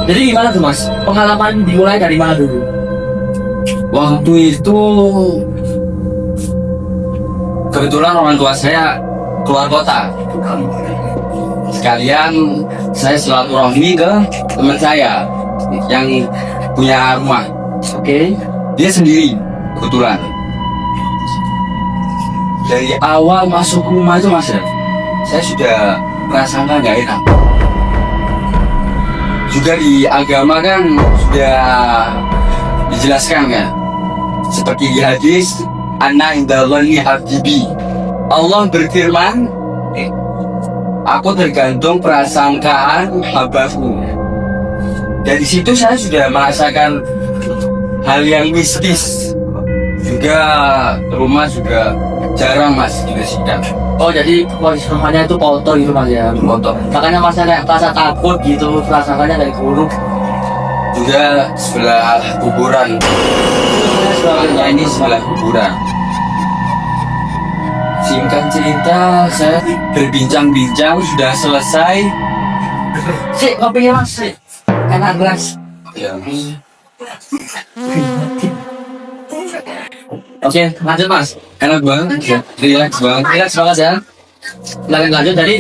Jadi gimana tuh mas? Pengalaman dimulai dari mana dulu? Waktu itu kebetulan orang tua saya keluar kota. Sekalian saya silaturahmi ke teman saya yang punya rumah. Oke. Dia sendiri kebetulan. Dari awal masuk rumah itu mas, saya sudah merasakan nggak enak. Juga di agama kan sudah dijelaskan kan, seperti di hadis Ana indallani abdibi, Allah berfirman, aku tergantung prasangkaan hambaku. Dari situ saya sudah merasakan hal yang mistis. Juga rumah juga jarang mas dibersihkan. Oh jadi kondisi rumahnya itu kotor gitu mas ya? Kotor. Makanya mas kayak rasa takut gitu, rasanya dari buruk. Juga sebelah kuburan. Soalnya ini sebelah kuburan. Singkat cerita, saya berbincang-bincang sudah selesai. Sik, kopinya mas, sik. Enak beras. Ya. Oke, lanjut mas. Enak banget, ya. Relax banget. Relax banget ya. Lanjut, jadi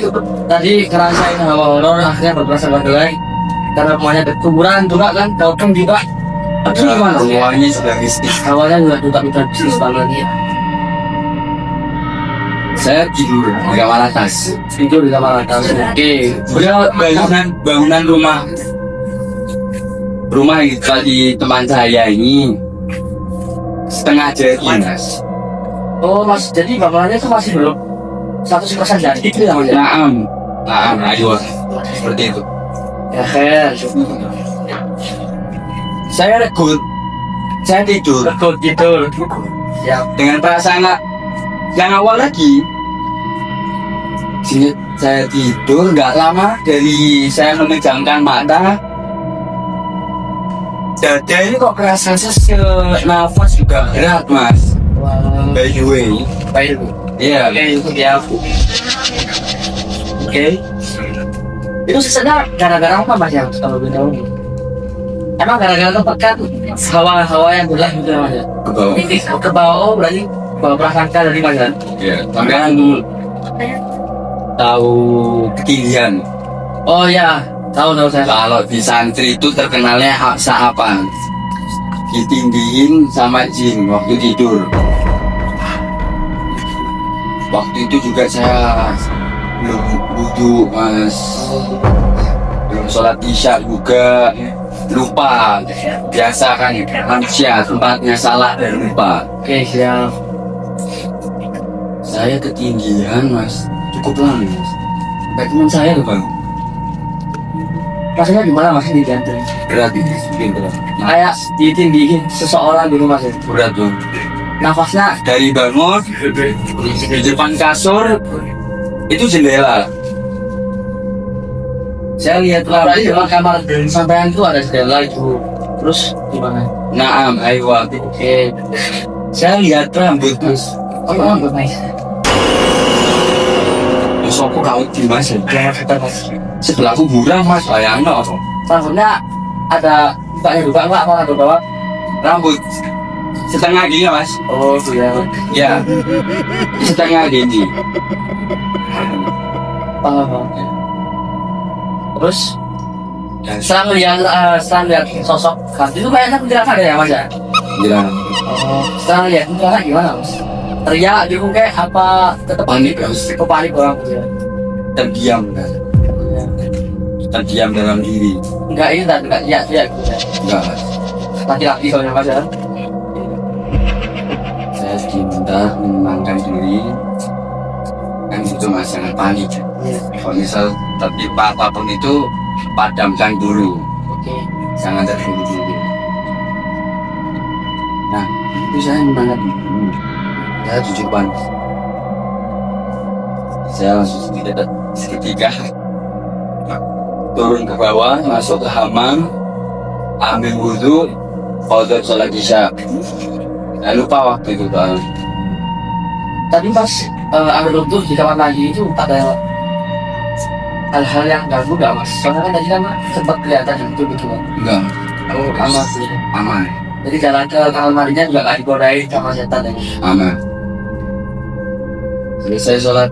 tadi ngerasain hawa horor akhirnya berprasangka jelek karena rumahnya ada kuburan juga kan, pocong juga. Itu gimana? Semuanya sudah mistis. Awalnya juga bisa bisnis banget ya. Saya tidur di kamar atas. Tidur di kamar atas. Oke. Udah bangunan rumah itu di teman saya ini setengah jadi mas. Oh mas, jadi bangunannya itu masih belum 100% jadi gitu ya mas ya? Naam, ayo seperti itu. Ya khair. Saya regut, saya tidur Betul gitu. Ya. dengan perasaan yang awal lagi. Saya tidur nggak lama dari saya memejamkan mata. Dada ini kok kerasa sesek, nafas juga berat mas. Wah. By the way, Baik. iya. Oke, itu dia. Oke. Itu sebenarnya gara-gara apa mas ya kalau gue tahu? Emang gara-gara tempat kan hawa-hawa yang gelap gitu ya mas ya? Ke bawah. Ke bawah, oh berarti bawa prasangka dari mas ya? Iya. Sampai tahu ketinggian. Oh ya, tahu saya. Kalau di santri itu terkenalnya haksa apa? Ditinggiin sama jin waktu tidur. Waktu itu juga saya belum wudhu mas, belum sholat isya juga, lupa. Biasa kan manusia tempatnya salah dan lupa. Oke, siap. Saya ketinggian mas, cukup lama mas. Sampai teman saya tuh bang, Rasanya gimana mas di ganteng? berat ini, mungkin berat. Kayak ditindihin seseorang gitu mas ya? Berat tuh. Nafasnya Dari bangun di depan kasur itu jendela. Saya lihat berarti lampu. dalam kamar sampean itu ada jendela itu. Terus gimana? Naam, aywa. Oke. Saya lihat rambut mas. Oh iya, mas. Besokku kau di mas. Jangan suka mas. Sebelah kuburan mas, bayangin apa? Rambutnya ada bukanya juga nggak apa ke bawah? Rambut setengah gini mas. Oh iya. Ya, setengah gini. Paham. Terus Dan setelah lihat sosok hantu itu kayaknya penjelasan ada ya mas ya? bilang Oh, setelah lihat penjelasan gimana mas? Teriak gitu kayak apa? Tetap panik mas, panik orang ya? terdiam kan, terdiam dalam diri. Enggak ini enggak ya gitu ya. Enggak mas, Laki-laki soalnya mas ya. saya sebentar menenangkan diri. Kan itu mas, jangan panik. Kalau misal tertimpa apapun itu padamkan dulu, Oke. jangan terburu-buru. Nah, itu saya menangkap saya jujur panik. Saya langsung seketika turun ke bawah, masuk ke hamam, ambil wudhu, qadar sholat isya. Saya lupa waktu itu kan. Tadi pas ambil wudhu di kamar mandi itu ada hal-hal yang ganggu nggak mas? Soalnya kan tadi kan sempat kelihatan itu gitu kan. Enggak, Oh aman sih. aman, Jadi jalan ke kamar mandinya juga nggak digodain sama setan ya. aman. Selesai sholat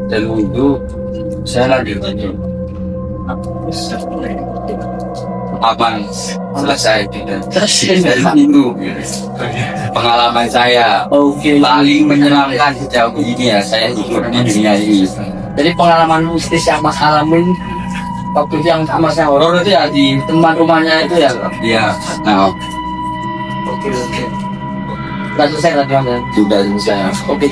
dan wudhu, saya lagi lanjut. Aman, selesai tidak. Dari itu pengalaman saya Oke. paling menyenangkan sejauh ini ya, saya hidup di dunia ini. Jadi pengalaman mistis yang mas alamin waktu itu yang masnya horor itu ya di teman rumahnya itu ya. Iya, nah Oke. Udah selesai tadi mas ya? sudah selesai. Oke,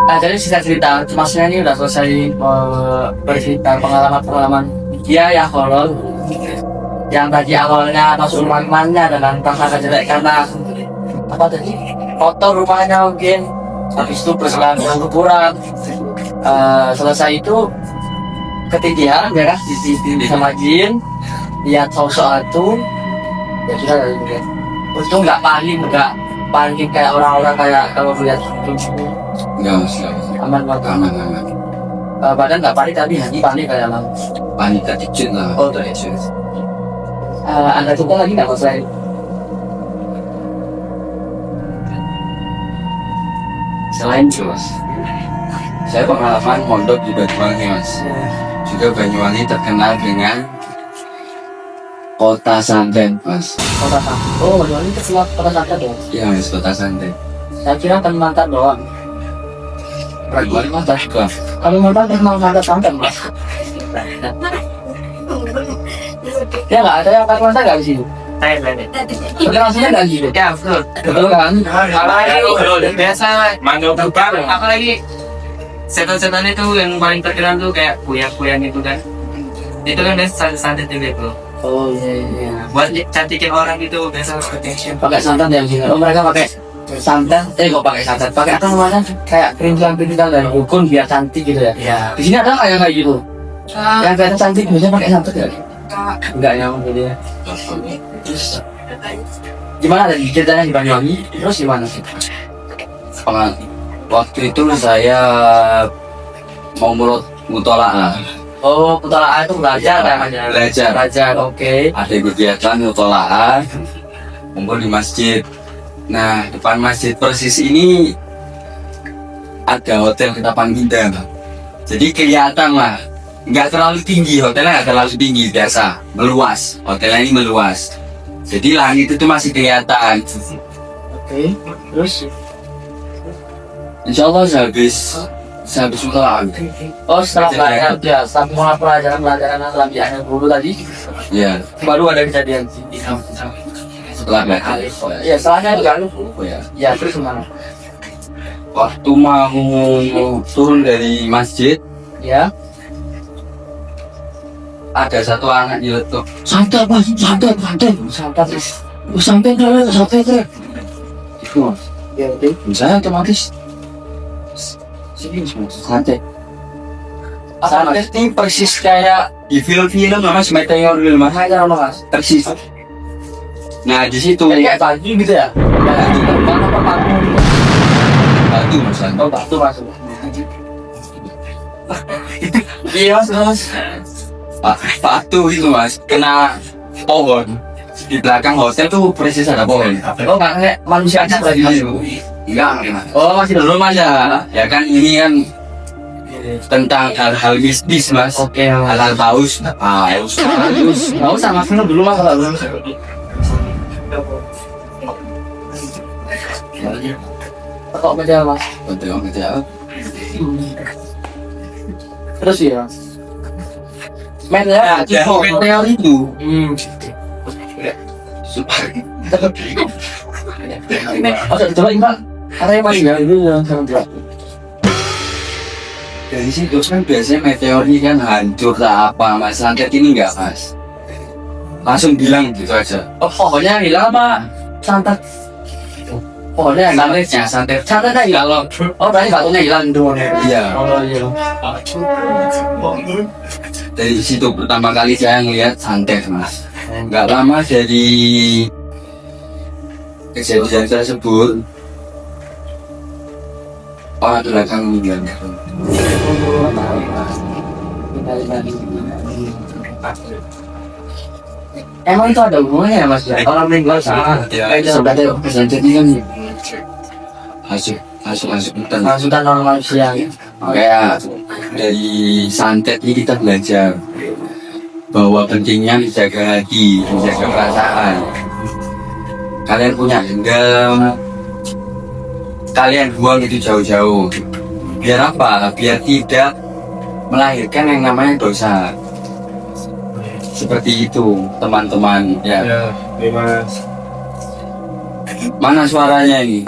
nah, jadi sisa cerita masnya ini udah selesai bercerita pengalaman dia yang horor yang tadi awalnya masuk rumah temannya dengan prasangka jelek karena apa tadi kotor rumahnya mungkin habis itu berselang dengan kuburan. Selesai itu ketinggian ya kan di sama jin lihat sosok itu ya sudah dari mungkin untung nggak panik kayak orang-orang kayak kalau lihat Enggak mas, enggak mas. aman banget. Aman. Badan nggak panik tapi hati panik kayak lang. Panik dikit lah. Oh, tuh, ya. Anda coba lagi nggak mas selain Selain itu mas, saya pengalaman mondok di Banyuwangi mas. Juga Banyuwangi terkenal dengan kota santet mas. kota santet? Oh, Banyuwangi itu cuma kota santet dong. Iya mas, kota santet. Saya kira Kalimantan doang. Banyuwangi mas juga. Kalimantan memang santet mas. Ya nggak ada yang Kalimantan nggak di sini. Maksudnya nggak gitu. Ya betul. Betul kan? Apalagi biasa manggil tukang, apalagi setan-setan itu yang paling terkenal tuh kayak kuya-kuya gitu kan. Itu kan biasa santet juga itu. Oh iya. Buat cantikin orang gitu biasa protection. Pakai santet yang sini. Oh mereka pakai santet. Kok pakai santet? Pakai apa namanya? Kayak kerinduan dari dukun biar cantik gitu ya. Iya. Di sini ada nggak yang kayak gitu? Yang kelihatan cantik biasanya pakai santet ya? Enggak nyamuk gitu ya. Terus gimana tadi ceritanya di Banyuwangi? Terus gimana sih? Waktu itu saya mau mutolaah. Oh, mutolaah itu belajar namanya. Belajar. Oke. Ada kegiatan mutolaah, kumpul di masjid. Nah, depan masjid persis ini ada hotel Ketapang Indah. Jadi kelihatan lah, nggak terlalu tinggi, hotelnya nggak terlalu tinggi, biasa, meluas. Hotelnya ini meluas. Jadi langit itu masih kelihatan. Oke. Terus? Insya Allah sehabis mutolaah. Oh, setelah belajar ya, setelah mulai pelajaran lambiannya dulu tadi, Ya, baru ada kejadian sih. setelah belajar. Ya, setelahnya juga lu. Oh ya. Ya, terus gimana? Waktu mau turun dari masjid, Ya. ada satu anak nyeletuk. Santet mas, santet. Santet kan? Itu mas. Ya, oke. Saya otomatis sini mas. Santet. Santet ini persis kayak di film-film mas, meteor gitu mas. Makanya orang mas. Persis. Nah di situ Jadi kayak baju gitu ya? Kayak terbang apa paku? batu mas. Oh, batu masuk. Iya mas. Batu itu mas, kena pohon. Di belakang hotel tuh persis ada pohon. Oh, nggak kayak manusia aja lagi mas. Enggak mas. Oh, masih belum mas ya? Ya kan ini kan tentang hal-hal mistis mas. Oke, Hal-hal paus. Paus. nggak usah mas, dulu mas kalau belum. Kok meja mas? Betul ngejawab. Terus ya? Men ya, Meteor itu. Oh, coba Mbak. Ada yang masih ya itu yang sangat berat. Dari situ kan biasanya meteor ini kan hancur tak apa mas. Santet ini enggak mas. Langsung bilang gitu aja. Oh, pohonnya hilang apa? Santet. Pohonnya yang hilang. Santetnya hilang. Oh, berarti batunya hilang dulu. Iya. Oh iya. Dari situ pertama kali saya ngelihat santet mas. Nggak lama dari kejadian tersebut Oh, itu belakang meninggal. Emang itu ada hubungannya ya Mas? Orang meninggal sama kayak sebenarnya jadi kan Masuk hutan. masukan orang manusia. Kayak dari santet ini kita belajar bahwa pentingnya menjaga hati, menjaga perasaan. Kalian punya dendam, kalian buang itu jauh-jauh. Biar apa? Biar tidak melahirkan yang namanya dosa. Seperti itu, teman-teman. Ya. Mas. Mana suaranya ini?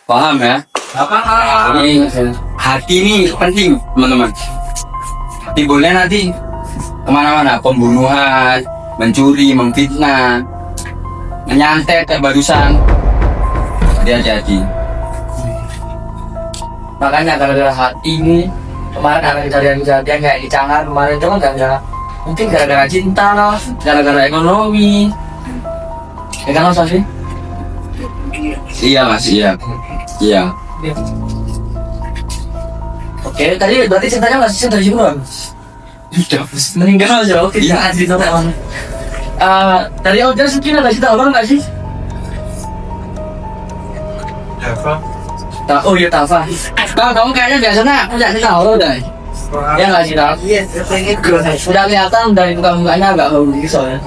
Paham ya? Ini hati ini penting, teman-teman. Timbulnya nanti kemana-mana, pembunuhan, mencuri, memfitnah, menyantet kayak barusan. Hati-hati. Makanya gara-gara hati ini kemarin ada kejadian-kejadian kayak di Cangar kemarin itu kan gara-gara mungkin gara-gara cinta lah, gara-gara ekonomi. Ya kan Mas Asfi? Iya mas, iya. Oke, tadi berarti ceritanya masih dari Jepang. Sudah. Meninggal aja, oke. Iya. Jangan cerita teman. Tadi Ojan sih ada cerita orang nggak sih? Oh iya Tafa. Kamu kayaknya biasanya punya cerita horor deh. Ya nggak sih Tafa? Udah kelihatan dari muka-mukanya agak horor gitu soalnya.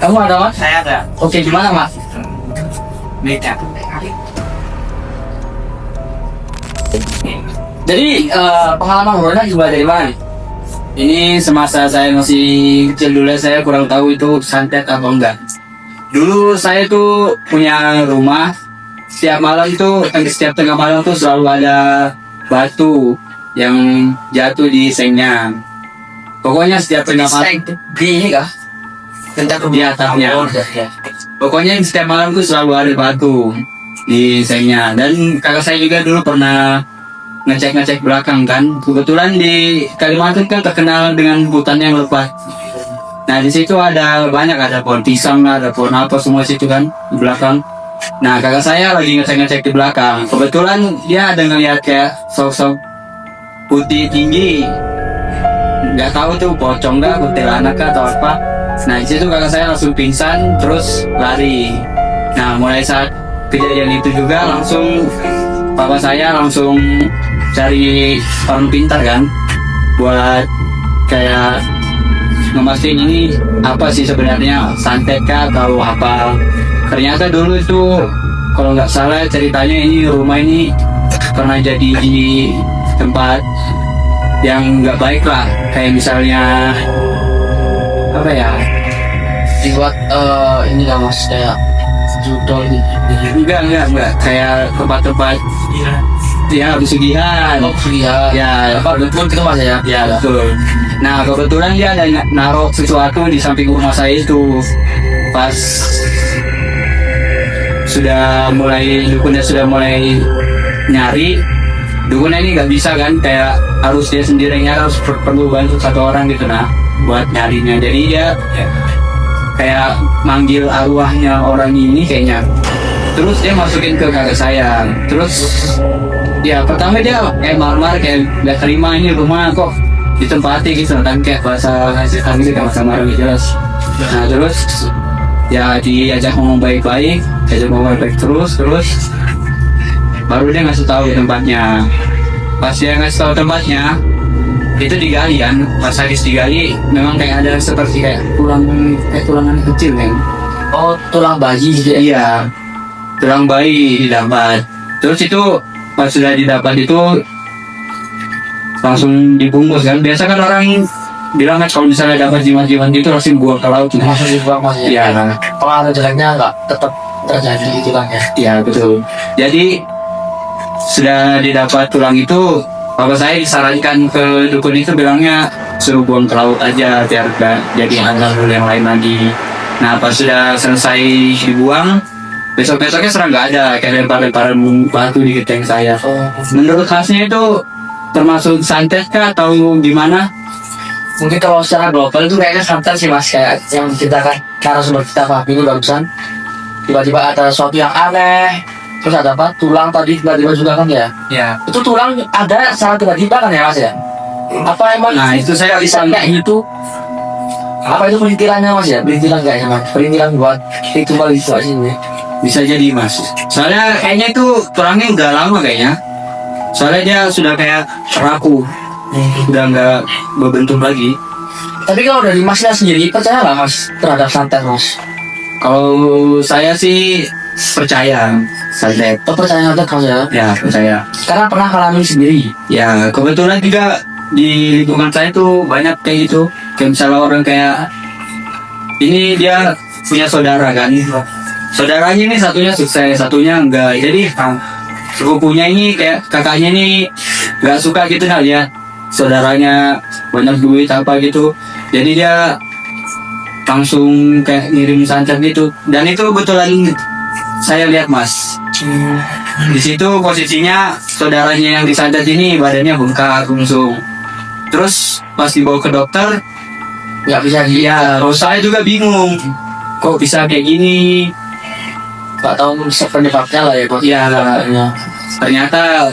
Kamu ada Mas? Saya ada. Oke, gimana Mas? Beda. Jadi pengalaman horornya juga dari mana? Ini semasa saya masih kecil dulu, saya kurang tahu itu santet atau enggak. Dulu saya tuh punya rumah, setiap malam tuh, setiap tengah malam tuh selalu ada batu yang jatuh di sengnya. Pokoknya setiap tengah malam Gini kah? Tentang di atapnya. Pokoknya setiap malam tuh selalu ada batu di sengnya. Dan kakak saya juga dulu pernah ngecek belakang kan. Kebetulan di Kalimantan kan terkenal dengan hutan yang lebat. Nah di situ ada banyak, ada pohon pisang, ada pohon apa semua situ kan di belakang. Nah kakak saya lagi ngecek di belakang. Kebetulan dia ada ngeliat kayak sosok putih tinggi. Nggak tahu tuh pocong nggak, kuntilanak kah atau apa. Nah di situ kakak saya langsung pingsan terus lari. Nah mulai saat kejadian itu juga langsung papa saya langsung cari orang pintar kan buat kayak ngemastiin ini apa sih sebenarnya, santet kah atau apa. Ternyata dulu itu kalau nggak salah ceritanya ini rumah ini pernah jadi di tempat yang nggak baik lah, kayak misalnya apa ya, Dibuat ini lah Mas, kayak judol gitu. enggak kayak tempat-tempat ya pesugihan. Oh iya. Ya, Apa betul gitu Mas ya? ya betul. Nah kebetulan dia ada naruh sesuatu di samping rumah saya itu. Pas dukunnya sudah mulai nyari, dukunnya ini nggak bisa kan, kayak harus dia sendiri nyari, harus perlu bantu satu orang gitu nah buat nyarinya. Jadi dia kayak manggil arwahnya orang ini kayaknya. Terus dia masukin ke kakak saya. Terus ya pertama dia marah-marah kayak gak terima ini rumah kok ditempati gitu kan, kayak bahasa kami gitu, bahasa marah gitu jelas. Nah terus ya diajak ngomong baik-baik terus baru dia ngasih tahu tempatnya. Pas dia ngasih tahu tempatnya itu digali kan, pas habis digali memang kayak ada seperti kayak tulangan kecil kan. Oh tulang bayi gitu ya? Iya, tulang bayi didapat. Terus itu pas sudah didapat itu langsung dibungkus kan. Biasa kan orang bilang kan kalau misalnya dapat jimat-jimat itu langsung buang ke laut. Langsung dibuang Mas ya? Iya, Pengaruh jeleknya nggak tetap terjadi gitu kan ya? iya betul. Jadi sudah didapat tulang itu, papa saya disarankan ke dukun itu bilangnya suruh buang ke laut aja biar gak jadi hal-hal yang lain lagi. Nah pas sudah selesai dibuang, besok-besoknya serang nggak ada, kayak lempar-lemparan batu di genteng saya. Oh, Menurut khasnya itu termasuk santet kah atau gimana? mungkin kalau secara global itu kayaknya santer sih mas, kayak yang menceritakan narasumber kita Fabi itu barusan. Tiba-tiba ada sesuatu yang aneh, terus ada apa, tulang tadi tiba-tiba juga kan ya. Ya. Itu tulang ada secara tiba-tiba kan ya mas ya? Apa emang Nah itu saya bisa kayak gitu? Apa itu perintilannya mas ya? Perintilan kayaknya mas? Perintilan buat ritual itu aja sih. bisa jadi mas. Soalnya kayaknya itu tulangnya udah lama kayaknya. Soalnya dia sudah kayak rapuh, udah nggak berbentuk lagi. Tapi kalau dari masnya sendiri percaya nggak mas terhadap santet mas? Kalau saya sih percaya santet. Oh, percaya santet mas ya? Ya percaya. Karena pernah ngalamin sendiri. Ya kebetulan juga di lingkungan saya tuh banyak kayak gitu. Kayak misalnya orang kayak ini dia punya saudara kan. Saudaranya ini satunya sukses, satunya enggak. Jadi sepupunya ini kayak kakaknya ini nggak suka gitu kan ya. Saudaranya banyak duit apa gitu. Jadi dia langsung kayak ngirim santet gitu. Dan itu kebetulan saya lihat mas. Di situ posisinya saudaranya yang disantet ini badannya bengkak, langsung. Terus pas dibawa ke dokter, Nggak bisa ya saya juga bingung. Kok bisa kayak gini? nggak tahu penyebabnya lah ya bos. Ya Ya. ternyata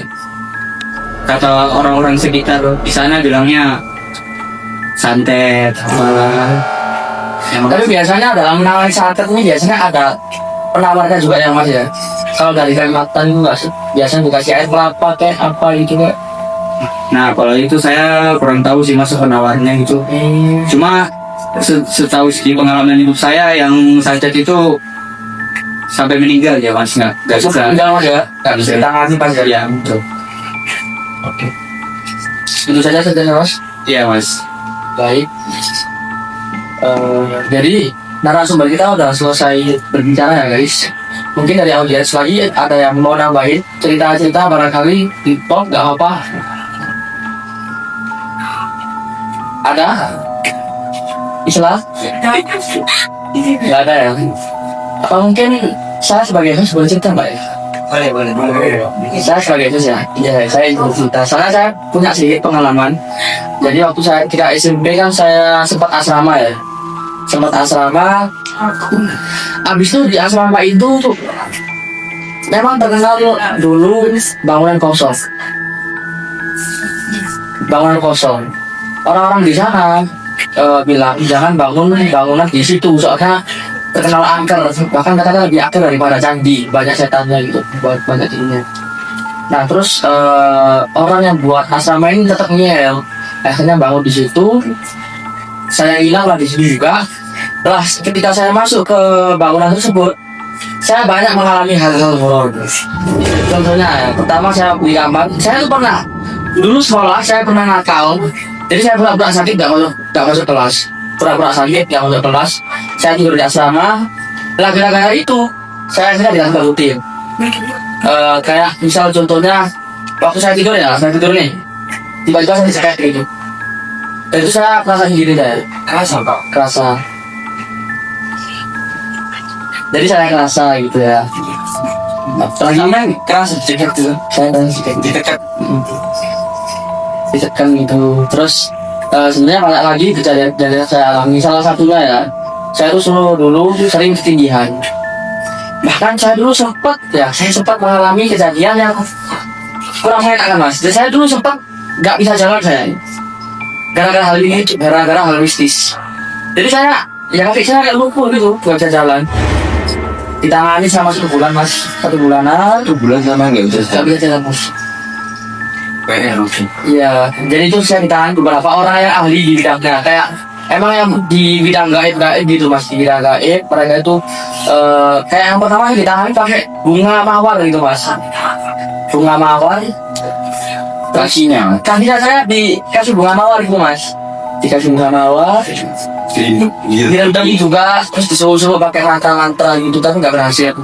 kata orang-orang sekitar di sana bilangnya santet apalah. Tapi biasanya dalam menangani santet ini biasanya ada penawarnya juga ya mas ya. Kalau dari Kalimantan itu nggak sih? Biasanya dikasih air kelapa kayak apa gitu nggak? Nah kalau itu saya kurang tahu sih mas penawarnya gitu. Cuma setahu sih pengalaman hidup saya yang santet itu sampai meninggal ya mas, nggak bisa. Enggak mas ya? Nggak bisa Bisa. ditangani pas ya? Ya betul. Oke. Itu saja sebenarnya mas. Iya mas. Baik. Jadi narasumber kita udah selesai berbicara ya guys. Mungkin dari audiens lagi ada yang mau nambahin cerita-cerita barangkali di top nggak apa-apa. Ada? Islah? Nggak ada ya? Apa mungkin saya sebagai host boleh cerita mbak ya? Boleh. Saya sebagai host ya? Iya saya ingin cerita. Soalnya saya punya sedikit pengalaman. Jadi waktu saya kira SMP kan saya sempat asrama ya. Sempat asrama. Abis itu di asrama itu tuh memang terkenal dulu bangunan kosong. Bangunan kosong. Orang-orang di sana bilang jangan bangun bangunan di situ soalnya terkenal angker, bahkan katanya lebih angker daripada candi, banyak setannya gitu, banyak ininya. Nah terus orang yang buat asrama ini tetap ngeyel, akhirnya bangun di situ. Saya hilang lah di situ juga. Lah ketika saya masuk ke bangunan tersebut, saya banyak mengalami hal-hal horor. Contohnya ya, pertama saya di kamar, saya tuh pernah dulu sekolah saya pernah nakal. Jadi saya pura-pura sakit nggak masuk kelas, pura-pura sakit nggak masuk kelas. Saya tidur di asrama. Lah gara-gara itu saya akhirnya dikasih rutin. Kayak misal contohnya waktu saya tidur nih, tiba-tiba saya diseket gitu. Dan itu saya kerasa sendiri deh. Kerasa. Jadi saya kerasa gitu ya. Apalagi kerasa diseket gitu. Saya kerasa diseket. Ditekan gitu. Terus sebenarnya banyak lagi kejadian saya alami. Salah satunya ya, saya tuh dulu sering ketindihan. Bahkan saya dulu sempat mengalami kejadian yang kurang mengenakan mas. Dan saya dulu sempat nggak bisa jalan saya. Gara-gara hal ini, gara-gara hal mistis. Jadi saya, ya kaki saya kayak lumpuh gitu, nggak bisa jalan. Ditangani selama 1 bulan mas, 1 bulanan. 1 bulan sama nggak bisa Nggak bisa jalan mas. PR oke. Iya, jadi itu saya ditangani beberapa orang yang ahli di bidangnya. Kayak emang yang di bidang gaib gitu mas, di bidang gaib mereka itu kayak yang pertama ditangani pakai bunga mawar gitu mas. Bunga mawar. Kakinya Kakinya saya dikasih bunga mawar gitu mas. Dikasih bunga mawar. Direndam juga, terus disuruh pakai mantra-mantra gitu, tapi nggak berhasil.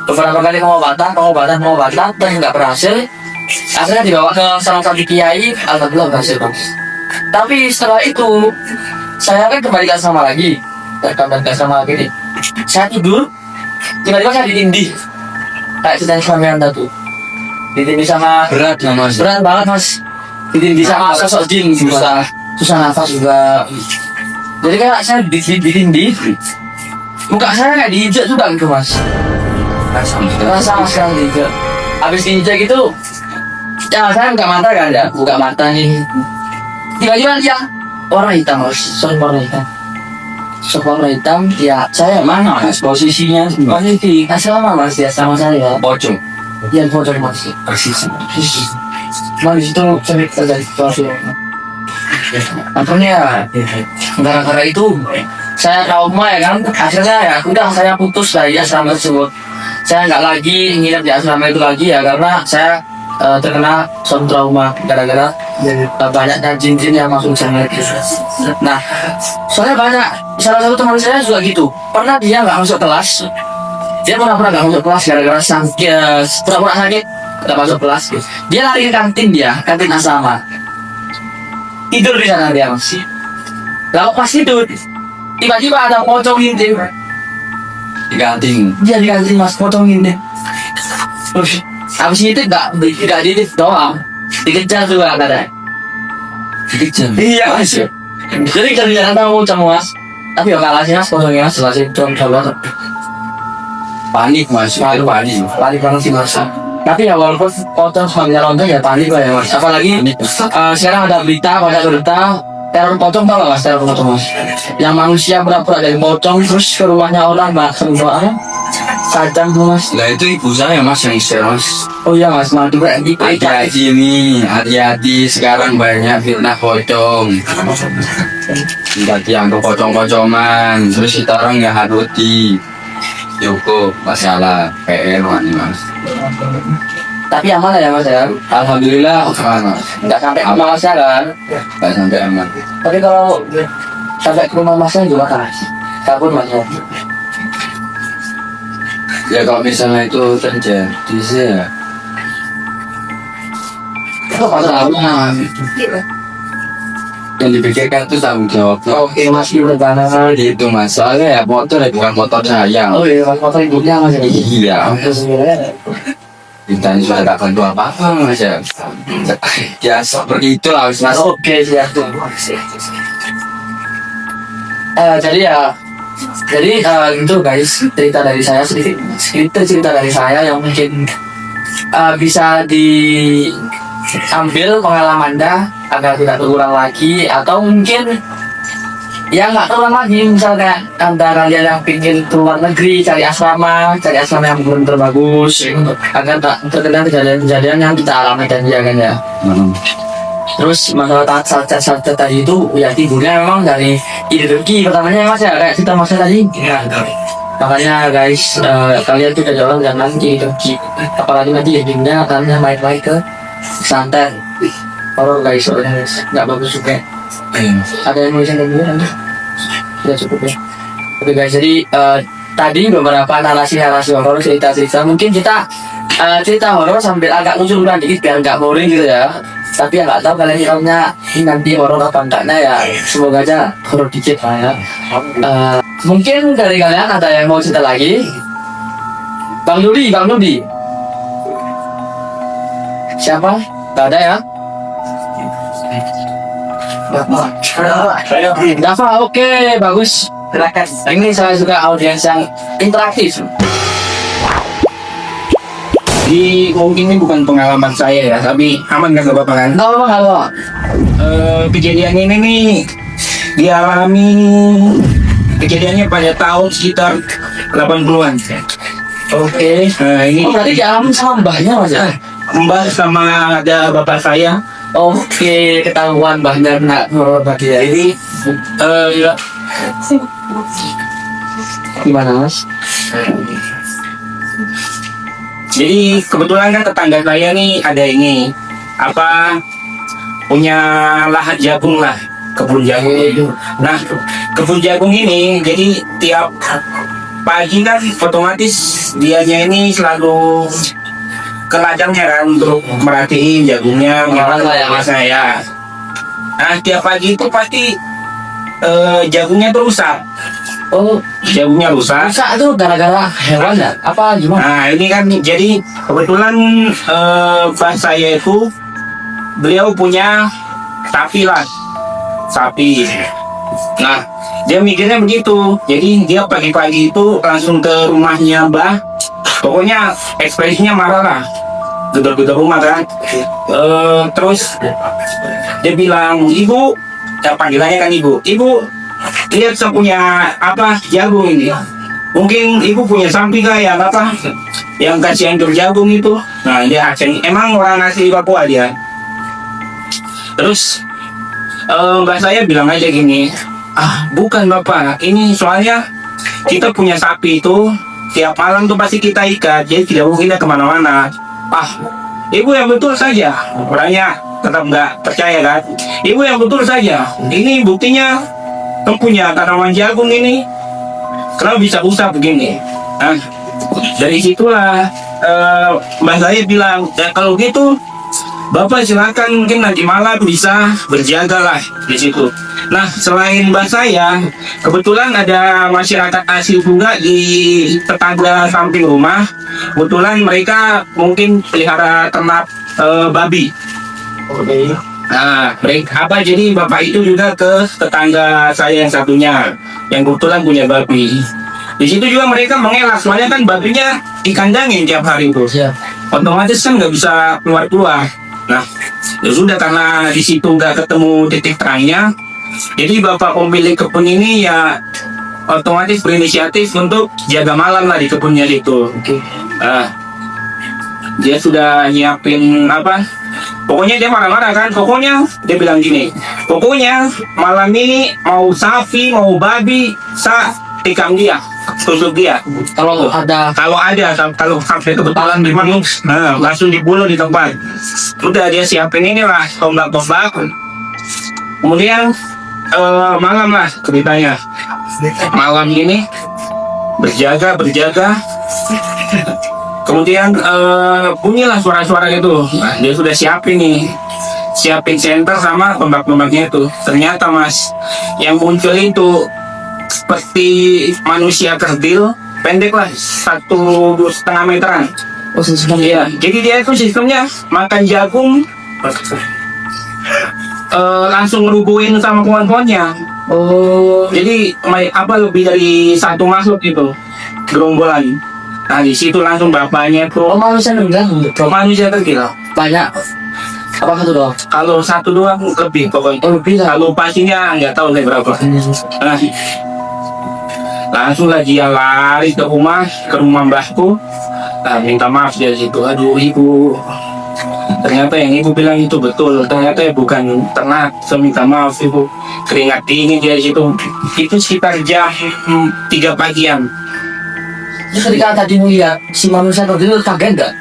Beberapa kali pengobatan, tapi nggak berhasil. Akhirnya dibawa ke salah satu kiai, alhamdulillah berhasil bang. Tapi setelah itu saya kan kembali ke asrama lagi, nih. Saya tidur, tiba-tiba saya ditindih, kayak cerita suami anda tuh. Ditindih sama berat lah mas. berat banget mas. Ditindih sama sosok jin gitu. Susah susah nafas juga. Jadi kayak saya ditindih, muka saya kayak diinjak juga gitu mas. Rasa sekali gitu. Habis diinjak gitu, ya saya buka mata kan ya, buka mata nih. Tiba-tiba dia warna hitam mas, sosok warna hitam. Sosok warna hitam, ya saya Mana mas posisinya? posisi sama mas ya sama saya. Pocong. Yang pocong mas. Persis. Mas itu terjadi situasi. Akhirnya gara-gara itu saya trauma ya kan, akhirnya ya udah saya putus dari asrama tersebut. Saya nggak lagi nginep di asrama itu lagi ya karena saya terkena suatu trauma gara-gara banyak jin-jin yang masuk sana itu. Nah, soalnya banyak salah satu teman saya juga gitu, pernah dia nggak masuk kelas, dia pernah nggak masuk kelas gara-gara sakit, pura-pura sakit nggak masuk kelas. Dia lari ke kantin kantin asrama. Tidur di sana dia masih. Lalu pas tidur, tiba-tiba ada pocong ngintip. Di kantin. Dia di kantin mas, pocong ngintip. Terus habis itu tidak diintip doang, dikejar juga kadang. Dikejar. Iya mas. Jadi kerjaan ada pocong mas. Tapi ya kalah sih mas, pocongnya mas selesai coba. Panik mas, itu panik. Lari banget sih mas. Tapi ya walaupun pocong suaminya rontok ya panik lah ya mas. Apalagi sekarang ada berita teror pocong, tau gak mas teror pocong mas? Yang manusia pura-pura dari pocong terus ke rumahnya orang makan doa sadang tuh mas. Lah itu ibu saya mas yang share mas. Oh iya mas, madu berarti Hati-hati nih, hati-hati sekarang banyak fitnah pocong. Berarti yang ke pocong-pocongan, terus kita orang nggak hati. Cukup masalah PL mas. Tapi aman lah ya mas ya. Alhamdulillah aman mas. Nggak sampai ke rumah masnya kan. Nggak sampai aman. Tapi kalau sampai ke rumah masnya juga kan takut mas ya. Ya kalau misalnya itu terjadi sih ya. Itu masalah. Yang dipikirkan itu tanggung jawabnya. Oke mas, gimana banget. Gitu mas, soalnya ya motor ya bukan motor saya. Oh iya mas, motor ibunya mas ya. Iya. Terus sebenarnya Ditanya sudah tak bantu apa-apa mas ya. Ya seperti itulah mas. oke siap tuh. Jadi gitu guys, cerita dari saya sedikit cerita dari saya yang mungkin bisa diambil pengalamannya agar tidak terulang lagi, atau mungkin ya nggak terulang lagi. Misalnya antara kalian yang pingin keluar negeri cari asrama yang benar-benar bagus agar tak terkena kejadian-kejadian yang kita alami dan ya kan ya. Terus masalah saat tadi itu ya tidurnya memang dari ide Turki pertamanya mas ya, kayak kita masa tadi. Makanya guys, kalian tuh dari orang jangan di Turki, apalagi nanti jadinya kalian main-main ke santai horor guys, soalnya nggak bagus juga. Ada yang mau bisa dulu nanti sudah cukup ya. Oke guys, jadi tadi beberapa narasi horor, cerita mungkin kita cerita horor sambil agak lucu-lucuan dikit biar nggak boring gitu ya. Tapi ya nggak tahu kalian filmnya nanti horor apa enggaknya ya, semoga aja horor dikit lah ya. Mungkin dari kalian ada yang mau cerita lagi? Bang Nudi. Siapa? Gak ada ya? Dafa, oke, bagus. Silakan. Ini saya suka audiens yang interaktif. Jadi mungkin ini bukan pengalaman saya ya, tapi aman nggak apa-apa kan? Halo. Kejadian ini nih dialami, kejadiannya pada tahun sekitar 80-an. Oke. Ini Oh, berarti dialami sama mbahnya mas ya? Mbak sama ada bapak saya. Oke, ketahuan mbahnya kena horor tadi ya. Jadi ya, Gimana mas? jadi kebetulan kan tetangga saya nih ada ini apa punya lahan jagung lah, kebun jagung. Nah, kebun jagung ini jadi tiap pagi kan otomatis dianya ini selalu ke ladangnya kan untuk merhatiin jagungnya gimana lah ya, Mas. saya. Nah, tiap pagi itu pasti jagungnya tuh rusak. Oh, Jagungnya rusak. rusak itu gara-gara hewan ya? Apa gimana? Nah, ini kan jadi kebetulan Pak saya itu beliau punya sapi lah. sapi. Nah, dia mikirnya begitu. Jadi dia pagi-pagi itu langsung ke rumahnya Mbah. Pokoknya ekspresinya marah lah. Gedor-gedor rumah kan. Terus dia bilang, "Ibu," ya panggilannya kan ibu. "Ibu, lihat saya punya apa jagung ini. Mungkin ibu punya sapi kayak apa yang kasih hancur jagung itu." Nah, dia aksen emang orang asli Papua dia. Terus mbak saya bilang aja gini, bukan bapak, ini soalnya kita punya sapi itu tiap malam tuh pasti kita ikat, jadi tidak mungkin dia kemana-mana. Ibu yang betul saja. Orangnya tetap nggak percaya kan. Ibu yang betul saja. Ini buktinya kamu punya tanaman jagung ini, kenapa bisa rusak begini? Nah, dari situlah mbak saya bilang, ya kalau gitu bapak silakan, mungkin nanti malam bisa berjaga lah di situ. Nah, selain mbak saya, kebetulan ada masyarakat asli juga di tetangga samping rumah. Kebetulan mereka mungkin pelihara ternak babi. Nah, mereka apa? Jadi bapak itu juga ke tetangga saya yang satunya, yang kebetulan punya babi. Di situ juga mereka mengelak, soalnya kan babinya dikandangin tiap hari itu. Otomatis kan nggak bisa keluar-keluar. Nah, ya sudah, karena di situ nggak ketemu titik terangnya, jadi bapak pemilik kebun ini ya otomatis berinisiatif untuk jaga malam lah di kebunnya itu. Dia sudah nyiapin apa? Pokoknya dia marah-marah kan. Pokoknya dia bilang gini, pokoknya malam ini mau sapi mau babi, tikam dia, tusuk dia. Kalau ada Kalau sampai kebetulan memang langsung dibunuh di tempat. Udah dia siapin inilah tombak-tombak. Kemudian malam lah ceritanya. Malam ini berjaga. Kemudian bunyilah suara-suara itu. Nah, dia sudah siapin senter sama tombak-tombaknya itu. Ternyata Mas, yang muncul itu seperti manusia kerdil, pendek lah, 1,5 meteran. Iya, jadi dia itu sistemnya makan jagung, langsung ngerubuhin sama kawan-kawannya. Jadi lebih dari satu makhluk itu gerombolan. Nah, di situ langsung bapaknya itu manusia enggak manusia kecil. banyak. Apa satu doang? Kalau satu doang lebih pokoknya. Lebih lah. Kalau pastinya nggak tahu deh berapa. Nah, langsung lah dia lari ke rumah mbahku. Nah, minta maaf dia situ. Aduh ibu, ternyata yang ibu bilang itu betul. Ternyata bukan ternak. Saya minta maaf ibu. Keringat dingin dia di situ. Itu sekitar jam 3 pagian. Terus ketika tadi melihat si manusia tadi itu kaget nggak?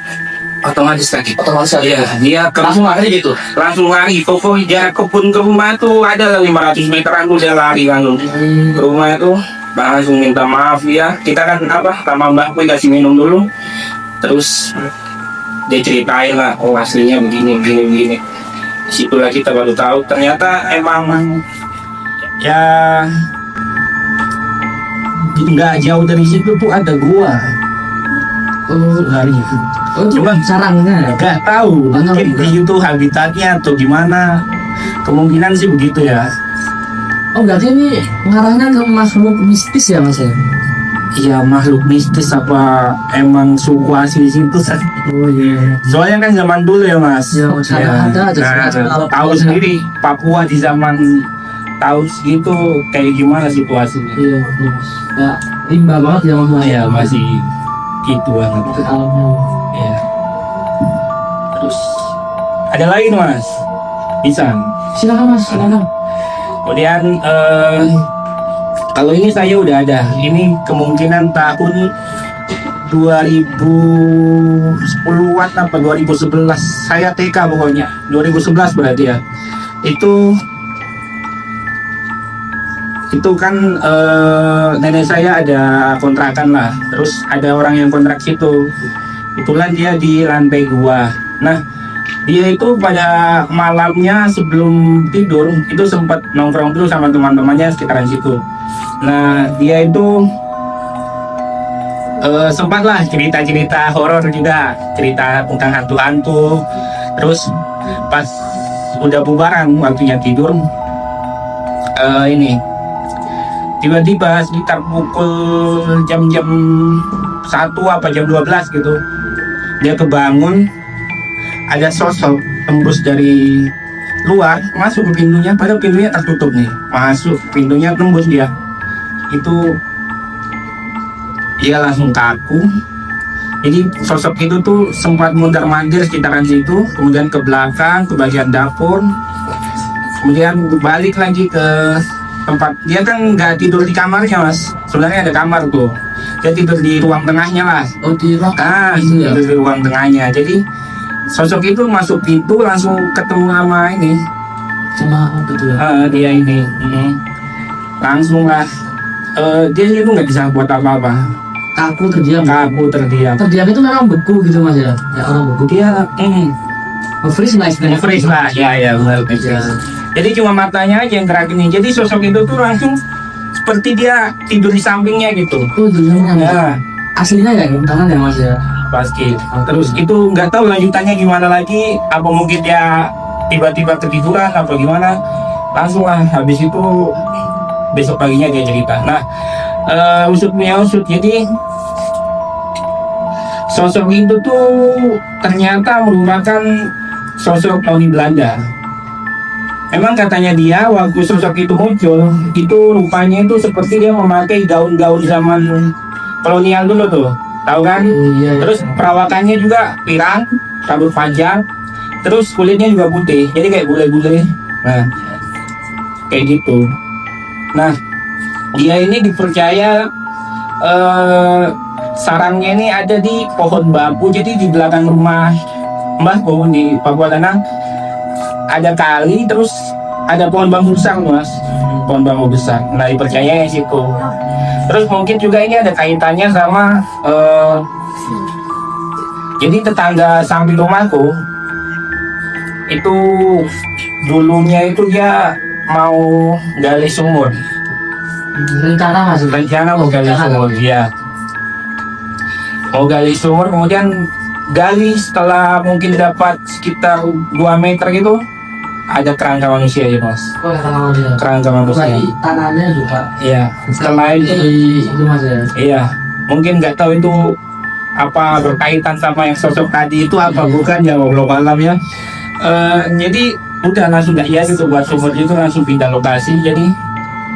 Otomatis kaget. Otomatis kaget. Iya, dia Langsung lari gitu. langsung lari. Pokoknya kebun ke rumah tuh ada 500 meteran udah lari langsung ke rumah itu. Langsung minta maaf ya. Kita kan sama mbahku kasih minum dulu. Terus dia ceritain lah, aslinya begini. Disitulah kita baru tahu ternyata emang ya nggak jauh dari situ tuh ada gua. Lari. Cuma sarangnya. Nggak tahu. Mungkin di itu habitatnya atau gimana. Kemungkinan sih begitu ya. Berarti ini mengarahnya ke makhluk mistis ya Mas ya? Ya makhluk mistis apa emang suku asli situ. Iya. Soalnya kan zaman dulu ya Mas. Ya, ada aja. Tahu sendiri Papua di zaman tahu segitu kayak gimana situasinya. Iya. Ya, rimba banget ya Mas. Ya masih gitu banget. Ya. Terus ada lagi nih Mas. Pisan. Silakan Mas, silakan. Kemudian kalau ini saya udah ada. Ini kemungkinan tahun 2010-an apa 2011. Saya TK pokoknya. 2011 berarti ya. Itu kan nenek saya ada kontrakan lah. Terus ada orang yang kontrak situ. Kebetulan dia di lantai 2. Nah, dia itu pada malamnya sebelum tidur itu sempat nongkrong dulu sama teman-temannya sekitaran situ. Nah, dia itu sempatlah cerita-cerita horor juga, cerita tentang hantu-hantu. Terus pas udah bubaran waktunya tidur, ini tiba-tiba sekitar pukul jam-jam 1 apa jam 12 gitu, dia kebangun, ada sosok tembus dari luar masuk ke pintunya, padahal pintunya tertutup nih, masuk pintunya tembus dia, itu dia langsung kaku. Jadi sosok itu tuh sempat mondar-mandir sekitaran situ, kemudian ke belakang, ke bagian dapur, kemudian balik lagi ke tempat. Dia kan nggak tidur di kamarnya mas, sebenarnya ada kamar tuh, dia tidur di ruang tengahnya lah. Oh di ruang Tidur di ruang tengahnya. Jadi sosok itu masuk pintu langsung ketemu sama ini, sama betul. dia ini. Langsung lah, dia itu nggak bisa buat apa-apa, Kaku terdiam. Terdiam itu memang beku gitu mas ya? Ya orang beku. dia Freeze lah istilahnya. freeze lah, ya benar. Jadi cuma matanya aja yang gerak ini. Jadi sosok itu tuh langsung seperti dia tidur di sampingnya gitu. Oh dulunya Ya, aslinya ya tangan ya mas ya. pasti. Terus itu nggak tahu lanjutannya gimana lagi. Apa mungkin dia tiba-tiba ketiduran apa gimana? Langsung lah habis itu besok paginya dia cerita. Nah, usut punya usut. Jadi sosok itu tuh ternyata merupakan sosok Tony Belanda. Memang katanya dia waktu sosok itu muncul, itu rupanya itu seperti dia memakai gaun-gaun zaman kolonial dulu tuh, tahu kan? Iya. Terus perawakannya juga pirang, rambut panjang, terus kulitnya juga putih, jadi kayak bule-bule. Nah, kayak gitu. Nah, dia ini dipercaya sarangnya ini ada di pohon bambu. Jadi di belakang rumah Mbahku di Papua Tanah ada kali, terus ada pohon bambu besar mas, pohon bambu besar. Nah dipercaya ya situ. Terus mungkin juga ini ada kaitannya sama jadi tetangga samping rumahku itu dulunya itu dia mau gali sumur, Rencana mas. rencana mau gali sumur dia. Mau gali sumur, kemudian gali setelah mungkin dapat sekitar 2 meter gitu, ada kerangka manusia ya mas. Oh ya tangan dia. Kerangka manusia. Lagi tangannya juga. Iya. Setelah Itu mas ya. iya, mungkin nggak tahu itu apa berkaitan sama yang sosok tadi itu apa bukan ya, belum alam ya. Jadi udah langsung nggak iya gitu buat sumur itu, langsung pindah lokasi. Jadi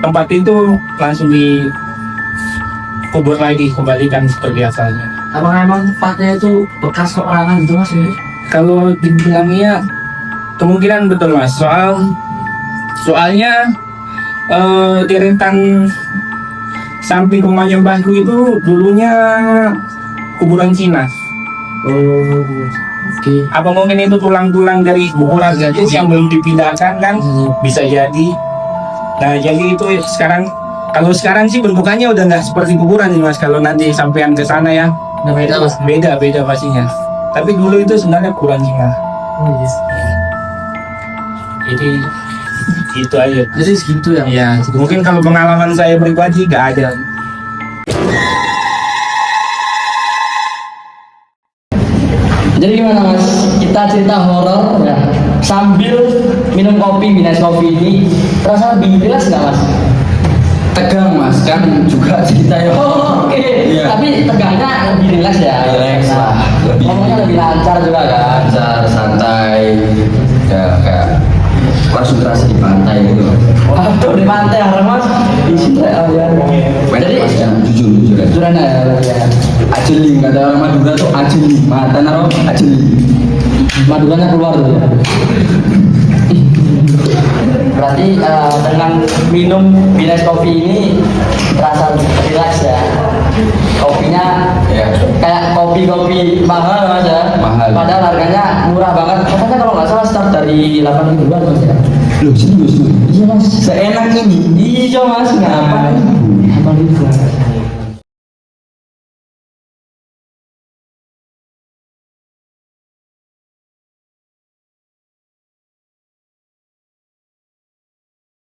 tempat itu langsung dikubur lagi, kembalikan seperti biasanya. Apakah emang tempatnya itu bekas peperangan gitu mas ini? Kalau dibilangnya kemungkinan betul mas, soalnya di rentan samping rumahnya Mbahku itu dulunya kuburan Cina. Oh, oke. Apa mungkin itu tulang-tulang dari kuburan itu yang belum dipindahkan kan? Bisa jadi. Nah jadi itu sekarang, kalau sekarang sih bentukannya udah nggak seperti kuburan nih mas. Kalau nanti sampean ke sana ya, Udah beda mas. beda pastinya. Tapi dulu itu sebenarnya kuburan Cina. Oh iya. Jadi gitu aja. Jadi segitu ya. Ya, mungkin kalau pengalaman saya pribadi nggak ada. Jadi gimana mas? Kita cerita horor ya. Sambil minum kopi, minus kopi ini terasa lebih jelas nggak mas? Tegang mas, kan juga cerita ya. Oh, oke. Iya. Tapi tegangnya lebih rileks ya. Relax lah, lebih- Ngomongnya lebih lancar juga kan. Lancar, santai, ya kayak langsung terasa di pantai gitu. Waduh di pantai harus mas. Di sini ya. Jadi mas, ya, jujur ya. Jujuran ya. Ajeling, kata orang Madura tuh ajeling, mata naro ajeling. Maduannya keluar tuh ya. Berarti dengan minum bilas kopi ini terasa relax ya. Kopinya Ya. kayak kopi-kopi mahal mas ya. Mahal. Padahal harganya murah banget. Katanya kalau nggak salah start dari 8 ribuan mas ya. Loh serius tuh? Iya mas. Seenak ini. Iya mas. Ngapain? 8 ribuan.